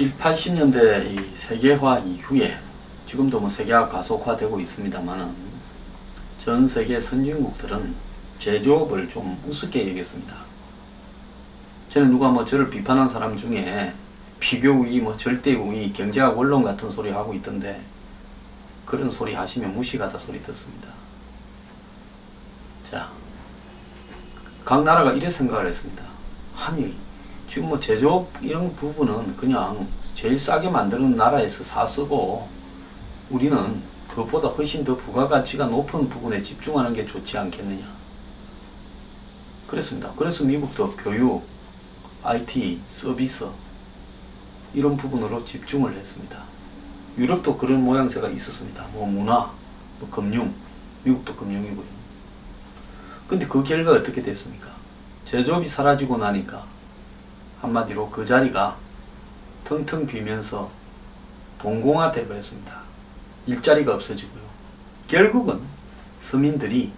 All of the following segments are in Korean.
7, 80년대 이 세계화 이후에 지금도 뭐 세계화 가속화되고 있습니다만 전 세계 선진국들은 제조업을 좀 우습게 여겼습니다. 저는 누가 뭐 저를 비판한 사람 중에 비교우위, 뭐 절대우위, 경제학 원론 같은 소리 하고 있던데 그런 소리 하시면 무식하다 소리 듣습니다. 자, 각 나라가 이래 생각을 했습니다. 아니, 지금 뭐 제조업 이런 부분은 그냥 제일 싸게 만드는 나라에서 사 쓰고 우리는 그것보다 훨씬 더 부가가치가 높은 부분에 집중하는 게 좋지 않겠느냐. 그랬습니다. 그래서 미국도 교육, IT, 서비스 이런 부분으로 집중을 했습니다. 유럽도 그런 모양새가 있었습니다. 뭐 문화, 뭐 금융, 미국도 금융이고요. 근데 그 결과 어떻게 됐습니까? 제조업이 사라지고 나니까 한마디로 그 자리가 텅텅 비면서 동공화돼 버렸습니다. 일자리가 없어지고요. 결국은 서민들이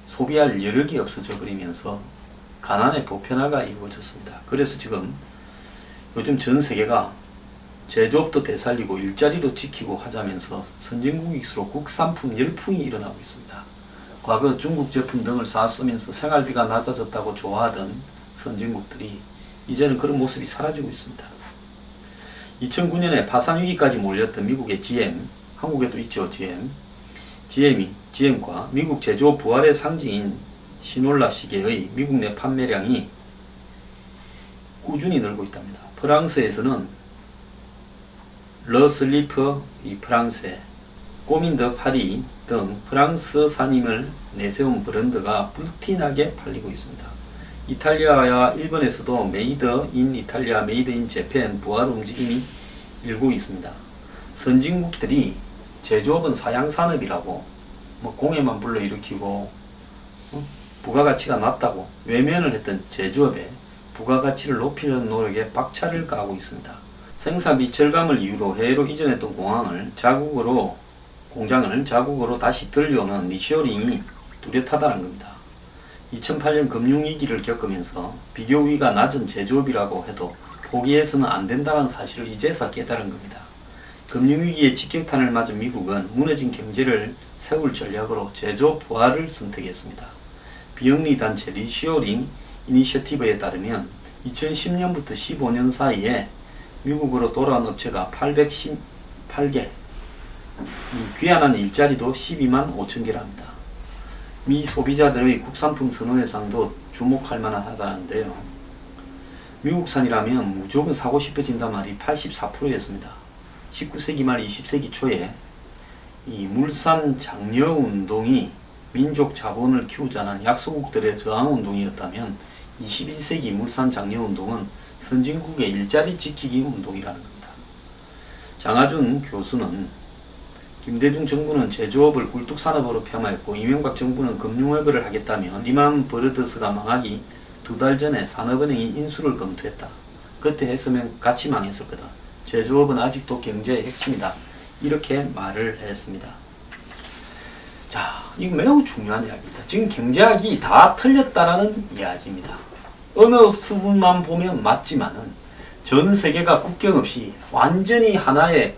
소비할 여력이 없어져 버리면서 가난의 보편화가 이루어졌습니다. 그래서 지금 요즘 전 세계가 제조업도 되살리고 일자리도 지키고 하자면서 선진국일수록 국산품 열풍이 일어나고 있습니다. 과거 중국 제품 등을 사 쓰면서 생활비가 낮아졌다고 좋아하던 선진국들이 이제는 그런 모습이 사라지고 있습니다. 2009년에 파산위기까지 몰렸던 미국의 GM, 한국에도 있죠. GM과 미국 제조업 부활의 상징인 시놀라 시계의 미국 내 판매량이 꾸준히 늘고 있답니다. 프랑스에서는 러슬리프 프랑세, 꼬민드 파리 등 프랑스산임을 내세운 브랜드가 불티나게 팔리고 있습니다. 이탈리아와 일본에서도 메이드 인 이탈리아, 메이드 인 재팬 부활 움직임이 일고 있습니다. 선진국들이 제조업은 사양산업이라고 뭐 공해만 불러일으키고 부가가치가 낮다고 외면을 했던 제조업에 부가가치를 높이려는 노력에 박차를 가하고 있습니다. 생산비 절감을 이유로 해외로 이전했던 공장을 자국으로 다시 들여오는 리쇼링이 뚜렷하다는 겁니다. 2008년 금융위기를 겪으면서 비교우위가 낮은 제조업이라고 해도 포기해서는 안 된다는 사실을 이제서 깨달은 겁니다. 금융위기에 직격탄을 맞은 미국은 무너진 경제를 세울 전략으로 제조업 부활을 선택했습니다. 비영리 단체 리쇼링 이니셔티브에 따르면 2010년부터 15년 사이에 미국으로 돌아온 업체가 818개, 귀환한 일자리도 12만 5천 개랍니다. 미 소비자들의 국산품 선호 해상도 주목할 만하다는데요. 미국산이라면 무조건 사고 싶어진단 말이 84%였습니다. 19세기 말 20세기 초에 이 물산 장려 운동이 민족 자본을 키우자는 약소국들의 저항 운동이었다면 21세기 물산 장려 운동은 선진국의 일자리 지키기 운동이라는 겁니다. 장하준 교수는 김대중 정부는 제조업을 굴뚝산업으로 폄하했고 이명박 정부는 금융회복을 하겠다며 리만 브러더스가 망하기 2달 전에 산업은행이 인수를 검토했다. 그때 했으면 같이 망했을 거다. 제조업은 아직도 경제의 핵심이다. 이렇게 말을 했습니다. 자, 이거 매우 중요한 이야기입니다. 지금 경제학이 다 틀렸다라는 이야기입니다. 어느 부분만 보면 맞지만은 전 세계가 국경 없이 완전히 하나의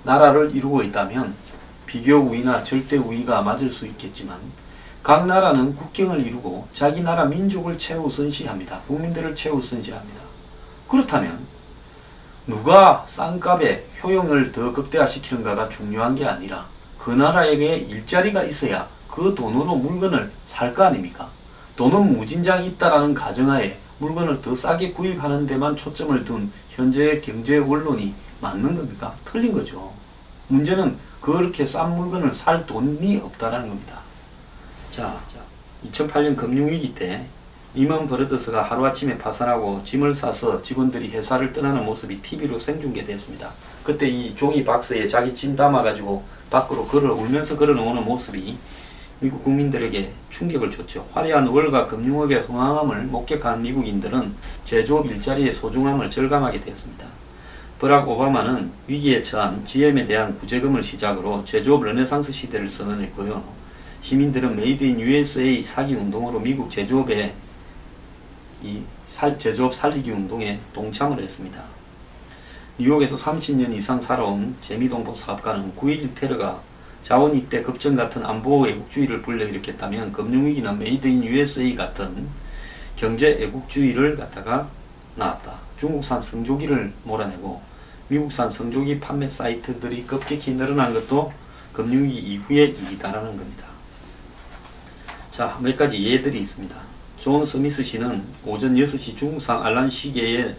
나라를 이루고 있다면 비교 우위나 절대 우위가 맞을 수 있겠지만 각 나라는 국경을 이루고 자기 나라 민족을 최우선시합니다. 국민들을 최우선시합니다. 그렇다면 누가 싼 값에 효용을 더 극대화시키는가가 중요한 게 아니라 그 나라에게 일자리가 있어야 그 돈으로 물건을 살 거 아닙니까? 돈은 무진장이 있다라는 가정하에 물건을 더 싸게 구입하는 데만 초점을 둔 현재의 경제 원론이 맞는 겁니까? 틀린 거죠. 문제는 그렇게 싼 물건을 살 돈이 없다라는 겁니다. 자, 2008년 금융위기 때 리먼 브러더스가 하루아침에 파산하고 짐을 싸서 직원들이 회사를 떠나는 모습이 TV로 생중계됐습니다. 그때 이 종이 박스에 자기 짐 담아가지고 밖으로 울면서 걸어놓는 모습이 미국 국민들에게 충격을 줬죠. 화려한 월가 금융업의 흥황함을 목격한 미국인들은 제조업 일자리의 소중함을 절감하게 됐습니다. 버락 오바마는 위기에 처한 GM에 대한 구제금을 시작으로 제조업 르네상스 시대를 선언했고요. 시민들은 메이드 인 USA 사기 운동으로 미국 제조업의 제조업 살리기 운동에 동참을 했습니다. 뉴욕에서 30년 이상 살아온 재미동포 사업가는 9.11 테러가 자원 입대 급전 같은 안보 애국주의를 불러일으켰다면 금융위기는 메이드 인 USA 같은 경제 애국주의를 갖다가 나왔다. 중국산 성조기를 몰아내고 미국산 성조기 판매 사이트들이 급격히 늘어난 것도 금융위기 이후의 일이다라는 겁니다. 자, 몇 가지 예들이 있습니다. 존 스미스 씨는 오전 6시 중국산 알란 시계에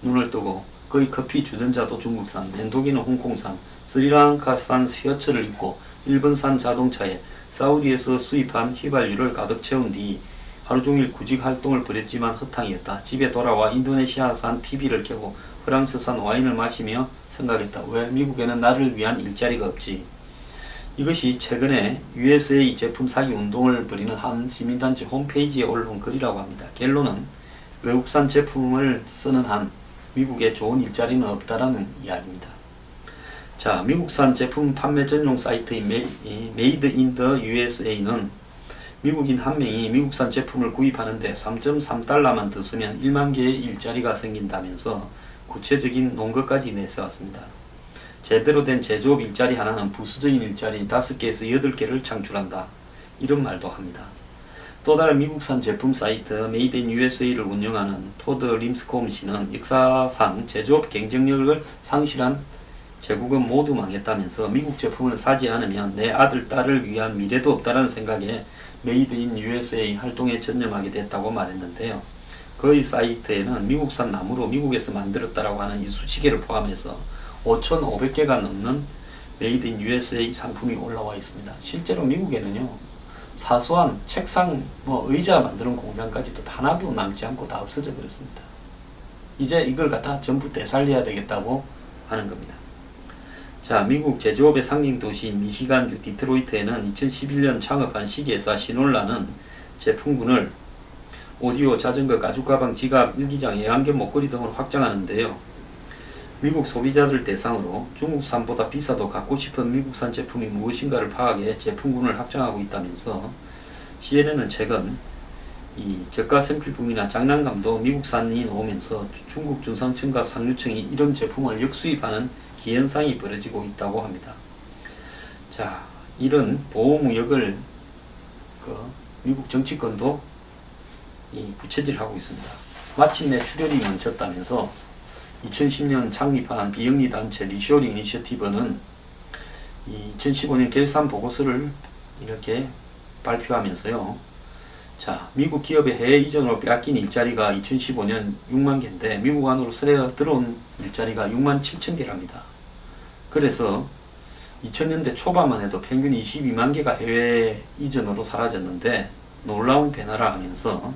눈을 뜨고 거의 커피 주전자도 중국산, 면도기는 홍콩산, 스리랑카산 셔츠를 입고 일본산 자동차에 사우디에서 수입한 휘발유를 가득 채운 뒤 하루종일 구직 활동을 벌였지만 허탕이었다. 집에 돌아와 인도네시아산 TV를 켜고 프랑스산 와인을 마시며 생각했다. 왜 미국에는 나를 위한 일자리가 없지? 이것이 최근에 USA 제품 사기 운동을 벌이는 한 시민단체 홈페이지에 올라온 글이라고 합니다. 결론은 외국산 제품을 쓰는 한 미국에 좋은 일자리는 없다라는 이야기입니다. 자, 미국산 제품 판매 전용 사이트인 메이드 인 더 USA는 미국인 한 명이 미국산 제품을 구입하는데 3.3달러만 더 쓰면 1만 개의 일자리가 생긴다면서 구체적인 논거까지 내세웠습니다. 제대로 된 제조업 일자리 하나는 부수적인 일자리 5개에서 8개를 창출한다. 이런 말도 합니다. 또 다른 미국산 제품 사이트 메이드 인 USA를 운영하는 토드 림스콤 씨는 역사상 제조업 경쟁력을 상실한 제국은 모두 망했다면서 미국 제품을 사지 않으면 내 아들, 딸을 위한 미래도 없다는 생각에 메이드 인 USA 활동에 전념하게 됐다고 말했는데요. 그의 사이트에는 미국산 나무로 미국에서 만들었다라고 하는 이 수치개를 포함해서 5,500개가 넘는 메이드 인 USA 상품이 올라와 있습니다. 실제로 미국에는요, 사소한 책상, 의자 만드는 공장까지도 하나도 남지 않고 다 없어져 버렸습니다. 이제 이걸 갖다 전부 되살려야 되겠다고 하는 겁니다. 자, 미국 제조업의 상징 도시인 미시간주 디트로이트에는 2011년 창업한 시계사 시놀라는 제품군을 오디오, 자전거, 가죽가방, 지갑, 일기장, 애완견 목걸이 등을 확장하는데요. 미국 소비자들 대상으로 중국산보다 비싸도 갖고 싶은 미국산 제품이 무엇인가를 파악해 제품군을 확장하고 있다면서 CNN은 최근 이 저가 샘플품이나 장난감도 미국산이 나오면서 중국 중상층과 상류층이 이런 제품을 역수입하는 기현상이 벌어지고 있다고 합니다. 자, 이런 보호무역을 미국 정치권도 부채질하고 있습니다. 마침내 출혈이 멈췄다면서 2010년 창립한 비영리 단체 리쇼링 이니셔티브는 2015년 결산 보고서를 이렇게 발표하면서요. 자, 미국 기업의 해외 이전으로 빼앗긴 일자리가 2015년 6만 개인데 미국 안으로 들어온 일자리가 6만 7천 개랍니다. 그래서 2000년대 초반만 해도 평균 22만 개가 해외 이전으로 사라졌는데 놀라운 변화라 하면서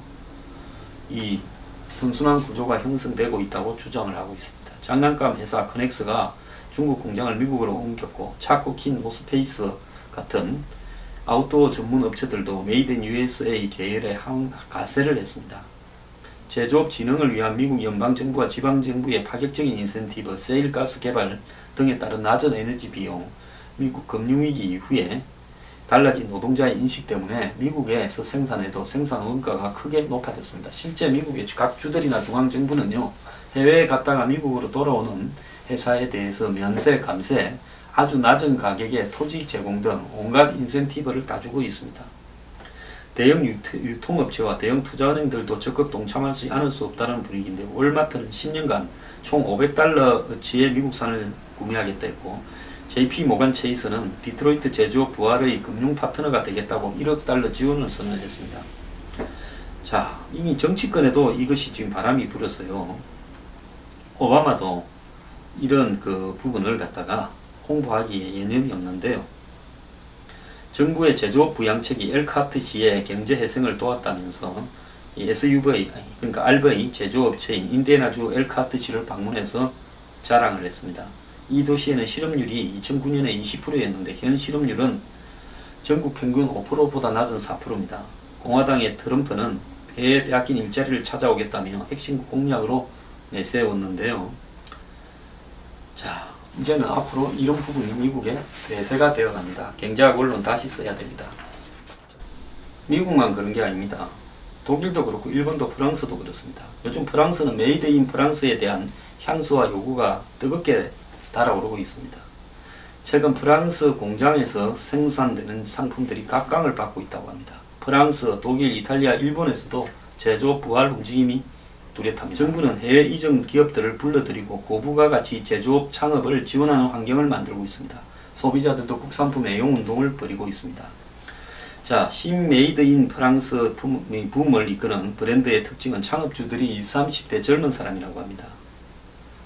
이 선순환 구조가 형성되고 있다고 주장을 하고 있습니다. 장난감 회사 커넥스가 중국 공장을 미국으로 옮겼고 차코킨, 노스페이스 같은 아웃도어 전문 업체들도 메이드 인 USA 계열에 가세를 했습니다. 제조업 진흥을 위한 미국 연방정부와 지방정부의 파격적인 인센티브, 세일가스 개발 등에 따른 낮은 에너지 비용, 미국 금융위기 이후에 달라진 노동자의 인식 때문에 미국에서 생산해도 생산 원가가 크게 높아졌습니다. 실제 미국의 각 주들이나 중앙정부는요, 해외에 갔다가 미국으로 돌아오는 회사에 대해서 면세, 감세, 아주 낮은 가격에 토지 제공 등 온갖 인센티브를 다 주고 있습니다. 대형 유통업체와 대형 투자은행들도 적극 동참하지 않을 수 없다는 분위기인데 월마트는 10년간 총 500달러어치의 미국산을 구매하겠다 했고 JP 모간 체이스는 디트로이트 제조업 부활의 금융 파트너가 되겠다고 1억 달러 지원을 선언했습니다. 자, 이미 정치권에도 이것이 지금 바람이 불어서요. 오바마도 이런 부분을 갖다가 홍보하기에 여념이 없는데요. 정부의 제조업 부양책이 엘카트시의 경제회생을 도왔다면서 이 SUV, 그러니까 RV 제조업체인 인디애나주 엘카트시를 방문해서 자랑을 했습니다. 이 도시에는 실업률이 2009년에 20%였는데 현 실업률은 전국 평균 5%보다 낮은 4%입니다. 공화당의 트럼프는 해외에 빼앗긴 일자리를 찾아오겠다며 핵심 공약으로 내세웠는데요. 자, 이제는 앞으로 이런 부분이 미국의 대세가 되어갑니다. 경제학 언론 다시 써야 됩니다. 미국만 그런 게 아닙니다. 독일도 그렇고 일본도 프랑스도 그렇습니다. 요즘 프랑스는 메이드 인 프랑스에 대한 향수와 요구가 뜨겁게 달아오르고 있습니다. 최근 프랑스 공장에서 생산되는 상품들이 각광을 받고 있다고 합니다. 프랑스, 독일, 이탈리아, 일본에서도 제조업 부활 움직임이 뚜렷합니다. 정부는 해외 이전 기업들을 불러들이고 고부가가치 제조업 창업을 지원하는 환경을 만들고 있습니다. 소비자들도 국산품 애용 운동을 벌이고 있습니다. 자, 신메이드 인 프랑스 붐을 이끄는 브랜드의 특징은 창업주들이 20, 30대 젊은 사람이라고 합니다.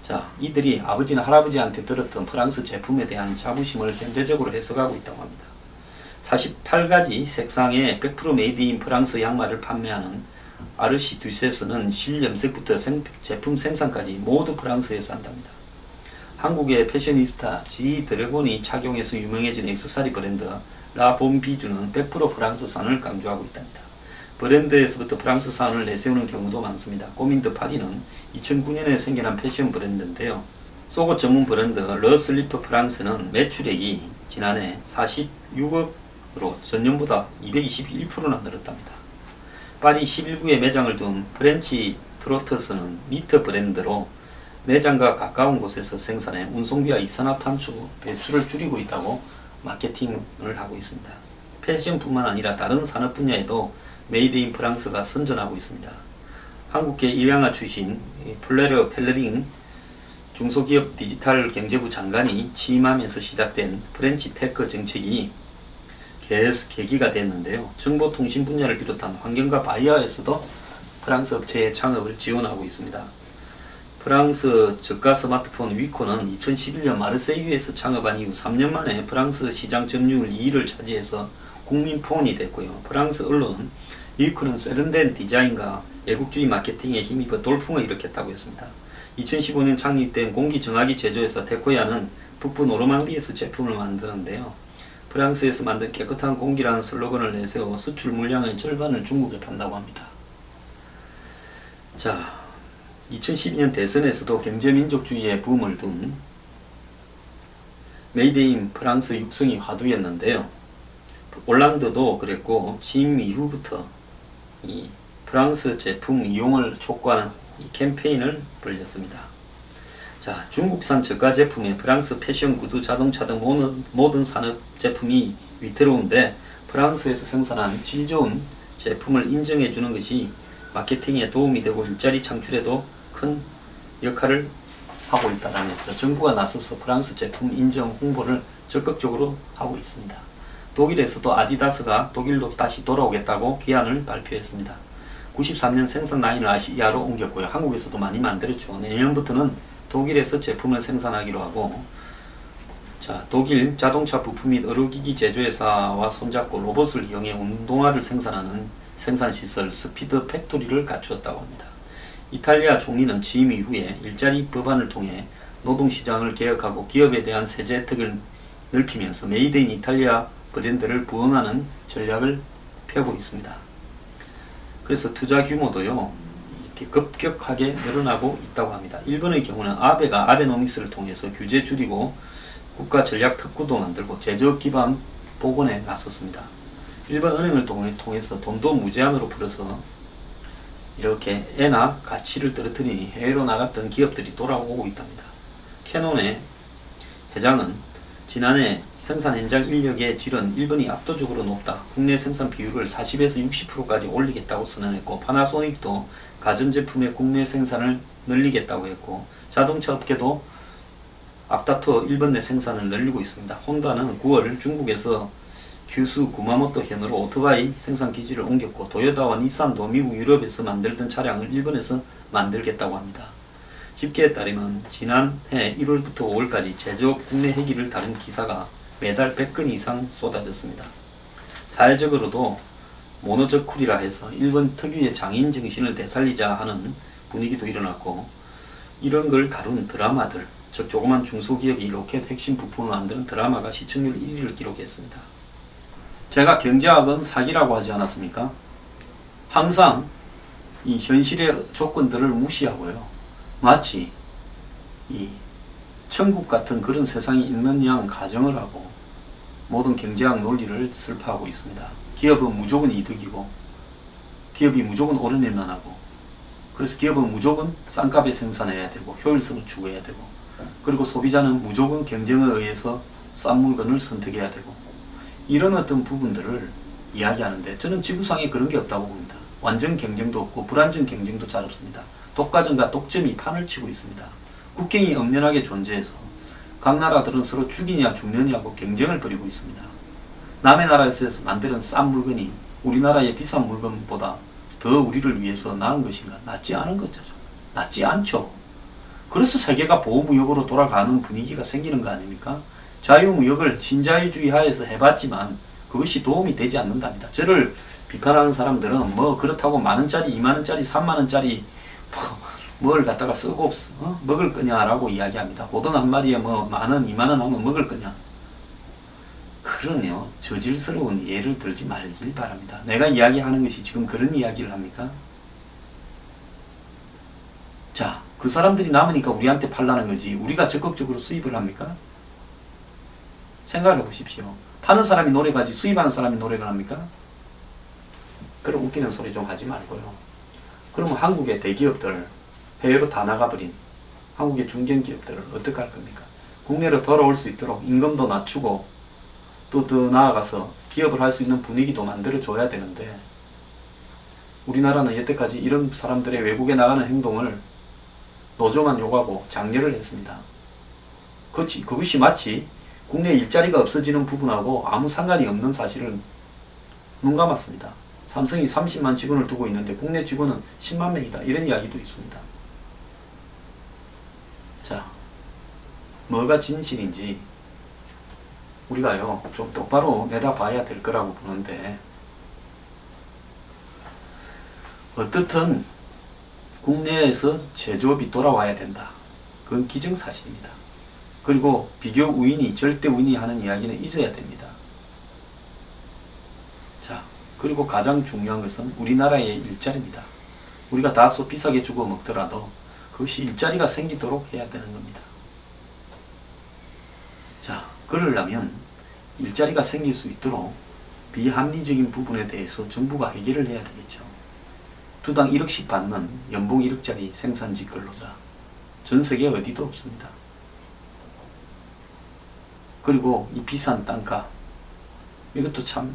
자, 이들이 아버지나 할아버지한테 들었던 프랑스 제품에 대한 자부심을 현대적으로 해석하고 있다고 합니다. 48가지 색상의 100% 메이드 인 프랑스 양말을 판매하는 아르시 듀셋은 실염색부터 제품 생산까지 모두 프랑스에서 한답니다. 한국의 패셔니스타 지 드래곤이 착용해서 유명해진 액세서리 브랜드 라봄비주는 100% 프랑스산을 강조하고 있답니다. 브랜드에서부터 프랑스산을 내세우는 경우도 많습니다. 꼬민드 파리는 2009년에 생겨난 패션 브랜드인데요. 속옷 전문 브랜드 러슬리프 프랑스는 매출액이 지난해 46억으로 전년보다 221%나 늘었답니다. 파리 11구에 매장을 둔 프렌치 트로터스는 니트 브랜드로 매장과 가까운 곳에서 생산해 운송비와 이산화탄소 배출을 줄이고 있다고 마케팅을 하고 있습니다. 패션뿐만 아니라 다른 산업 분야에도 메이드 인 프랑스가 선전하고 있습니다. 한국계 입양아 출신 플레르 펠레링 중소기업 디지털 경제부 장관이 취임하면서 시작된 프렌치 테크 정책이 계기가 됐는데요. 정보통신 분야를 비롯한 환경과 바이오에서도 프랑스 업체의 창업을 지원하고 있습니다. 프랑스 저가 스마트폰 위코는 2011년 마르세유에서 창업한 이후 3년 만에 프랑스 시장 점유율 2위를 차지해서 국민폰이 됐고요. 프랑스 언론은 위코는 세련된 디자인과 애국주의 마케팅에 힘입어 돌풍을 일으켰다고 했습니다. 2015년 창립된 공기정화기 제조회사 데코야는 북부 노르망디에서 제품을 만드는데요. 프랑스에서 만든 깨끗한 공기라는 슬로건을 내세워 수출 물량의 절반을 중국에 판다고 합니다. 자, 2012년 대선에서도 경제민족주의에 붐을 둔 메이드 인 프랑스 육성이 화두였는데요. 올랑드도 그랬고 취임 이후부터 이 프랑스 제품 이용을 촉구하는 이 캠페인을 벌였습니다. 자, 중국산 저가 제품에 프랑스 패션, 구두, 자동차 등 모든 산업 제품이 위태로운데 프랑스에서 생산한 질 좋은 제품을 인정해 주는 것이 마케팅에 도움이 되고 일자리 창출에도 큰 역할을 하고 있다라면서 정부가 나서서 프랑스 제품 인정 홍보를 적극적으로 하고 있습니다. 독일에서도 아디다스가 독일로 다시 돌아오겠다고 기한을 발표했습니다. 93년 생산 라인을 아시아로 옮겼고요. 한국에서도 많이 만들었죠. 내년부터는 독일에서 제품을 생산하기로 하고, 자, 독일 자동차 부품 및 의료기기 제조회사와 손잡고 로봇을 이용해 운동화를 생산하는 생산시설 스피드 팩토리를 갖추었다고 합니다. 이탈리아 총리는 취임 이후에 일자리 법안을 통해 노동시장을 개혁하고 기업에 대한 세제 혜택을 넓히면서 메이드 인 이탈리아 브랜드를 부흥하는 전략을 펴고 있습니다. 그래서 투자 규모도요, 이렇게 급격하게 늘어나고 있다고 합니다. 일본의 경우는 아베가 아베노믹스를 통해서 규제 줄이고 국가 전략 특구도 만들고 제조업 기반 복원에 나섰습니다. 일본 은행을 통해서 돈도 무제한으로 풀어서 이렇게 엔화 가치를 떨어뜨리니 해외로 나갔던 기업들이 돌아오고 있답니다. 캐논의 회장은 지난해 생산 현장 인력의 질은 일본이 압도적으로 높다. 국내 생산 비율을 40에서 60%까지 올리겠다고 선언했고, 파나소닉도 가전제품의 국내 생산을 늘리겠다고 했고, 자동차 업계도 앞다퉈 일본 내 생산을 늘리고 있습니다. 혼다는 9월 중국에서 규슈 구마모토 현으로 오토바이 생산 기지를 옮겼고, 도요타와 닛산도 미국 유럽에서 만들던 차량을 일본에서 만들겠다고 합니다. 집계에 따르면 지난해 1월부터 5월까지 제조업 국내 회기를 다룬 기사가 매달 100건 이상 쏟아졌습니다. 사회적으로도 모노저쿨이라 해서 일본 특유의 장인 정신을 되살리자 하는 분위기도 일어났고, 이런 걸 다룬 드라마들, 즉 조그만 중소기업이 로켓 핵심 부품을 만드는 드라마가 시청률 1위를 기록했습니다. 제가 경제학은 사기라고 하지 않았습니까? 항상 이 현실의 조건들을 무시하고요, 마치 이 천국 같은 그런 세상이 있는 양 가정을 하고 모든 경제학 논리를 설파하고 있습니다. 기업은 무조건 이득이고 기업이 무조건 옳은 일만 하고, 그래서 기업은 무조건 싼 값에 생산해야 되고 효율성을 추구해야 되고, 그리고 소비자는 무조건 경쟁에 의해서 싼 물건을 선택해야 되고, 이런 어떤 부분들을 이야기하는데 저는 지구상에 그런 게 없다고 봅니다. 완전 경쟁도 없고 불완전 경쟁도 잘 없습니다. 독과점과 독점이 판을 치고 있습니다. 국경이 엄연하게 존재해서 각 나라들은 서로 죽이냐 죽느냐고 경쟁을 벌이고 있습니다. 남의 나라에서 만드는 싼 물건이 우리나라의 비싼 물건보다 더 우리를 위해서 나은 것인가? 낫지 않은 거죠. 낫지 않죠. 그래서 세계가 보호무역으로 돌아가는 분위기가 생기는 거 아닙니까? 자유무역을 신자유주의 하에서 해봤지만 그것이 도움이 되지 않는답니다. 저를 비판하는 사람들은 뭐 그렇다고 만원짜리, 2만원짜리, 3만원짜리 뭘 갖다가 쓰고 먹을 거냐라고 이야기합니다. 고등 한 마리에 뭐 만원, 2만원 하면 먹을 거냐. 그러네요. 저질스러운 예를 들지 말길 바랍니다. 내가 이야기하는 것이 지금 그런 이야기를 합니까? 자, 그 사람들이 남으니까 우리한테 팔라는 거지 우리가 적극적으로 수입을 합니까? 생각을 해보십시오. 파는 사람이 노력하지 수입하는 사람이 노력을 합니까? 그런 웃기는 소리 좀 하지 말고요. 그러면 한국의 대기업들, 해외로 다 나가버린 한국의 중견기업들을 어떻게 할 겁니까? 국내로 돌아올 수 있도록 임금도 낮추고 또 더 나아가서 기업을 할 수 있는 분위기도 만들어줘야 되는데, 우리나라는 여태까지 이런 사람들의 외국에 나가는 행동을 노조만 요구하고 장려를 했습니다. 그것이 마치 국내 일자리가 없어지는 부분하고 아무 상관이 없는 사실을 눈 감았습니다. 삼성이 30만 직원을 두고 있는데 국내 직원은 10만 명이다. 이런 이야기도 있습니다. 자, 뭐가 진실인지 우리가요 좀 똑바로 내다봐야 될 거라고 보는데, 어떻든 국내에서 제조업이 돌아와야 된다. 그건 기정사실입니다. 그리고 비교 우인이 절대 우인이 하는 이야기는 잊어야 됩니다. 자, 그리고 가장 중요한 것은 우리나라의 일자리입니다. 우리가 다소 비싸게 주고 먹더라도 그것이 일자리가 생기도록 해야 되는 겁니다. 자, 그러려면 일자리가 생길 수 있도록 비합리적인 부분에 대해서 정부가 해결을 해야 되겠죠. 두당 1억씩 받는 연봉 1억짜리 생산직 근로자, 전 세계 어디도 없습니다. 그리고 이 비싼 땅값, 이것도 참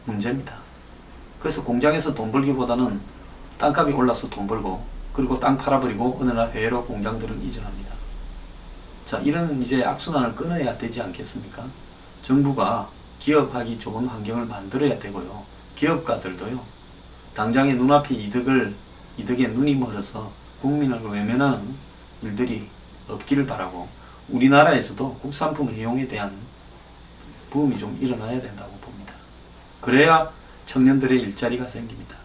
문제입니다. 그래서 공장에서 돈 벌기보다는 땅값이 올라서 돈 벌고, 그리고 땅 팔아버리고 어느 날 해외로 공장들은 이전합니다. 자, 이런 이제 악순환을 끊어야 되지 않겠습니까? 정부가 기업하기 좋은 환경을 만들어야 되고요. 기업가들도요, 당장의 눈앞의 이득에 눈이 멀어서 국민을 외면하는 일들이 없기를 바라고, 우리나라에서도 국산품 애용에 대한 부음이 좀 일어나야 된다고 봅니다. 그래야 청년들의 일자리가 생깁니다.